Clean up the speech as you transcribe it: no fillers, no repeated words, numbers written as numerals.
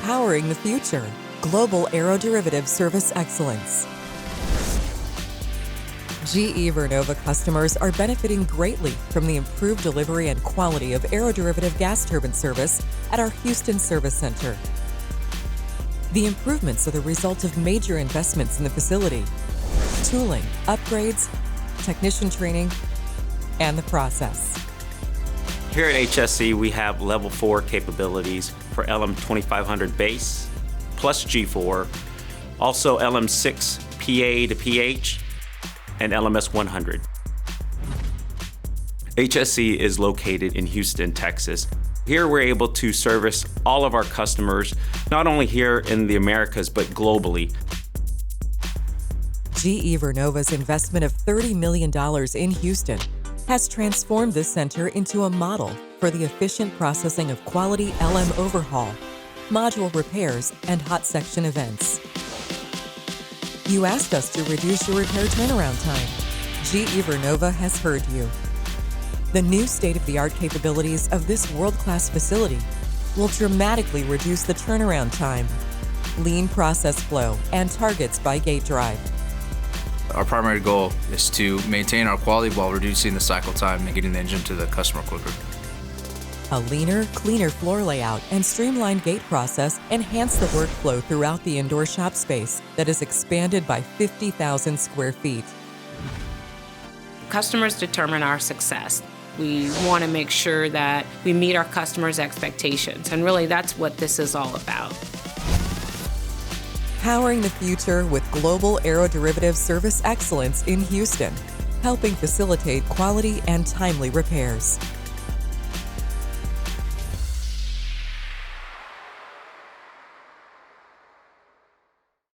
Powering the future. Global aeroderivative service excellence. GE Vernova customers are benefiting greatly from the improved delivery and quality of aeroderivative gas turbine service at our Houston Service Center. The improvements are the result of major investments in the facility, tooling, upgrades, technician training, and the process. Here at HSC, we have level 4 capabilities for LM2500 base, plus G4, also LM6 PA to PH, and LMS 100. HSC is located in Houston, Texas. Here we're able to service all of our customers, not only here in the Americas, but globally. GE Vernova's investment of $30 million in Houston has transformed this center into a model for the efficient processing of quality LM overhaul, module repairs, and hot section events. You asked us to reduce your repair turnaround time. GE Vernova has heard you. The new state-of-the-art capabilities of this world-class facility will dramatically reduce the turnaround time, lean process flow, and targets by gate drive. Our primary goal is to maintain our quality while reducing the cycle time and getting the engine to the customer quicker. A leaner, cleaner floor layout and streamlined gate process enhance the workflow throughout the indoor shop space that is expanded by 50,000 square feet. Customers determine our success. We want to make sure that we meet our customers' expectations, and really that's what this is all about. Powering the future with global aeroderivative service excellence in Houston, helping facilitate quality and timely repairs.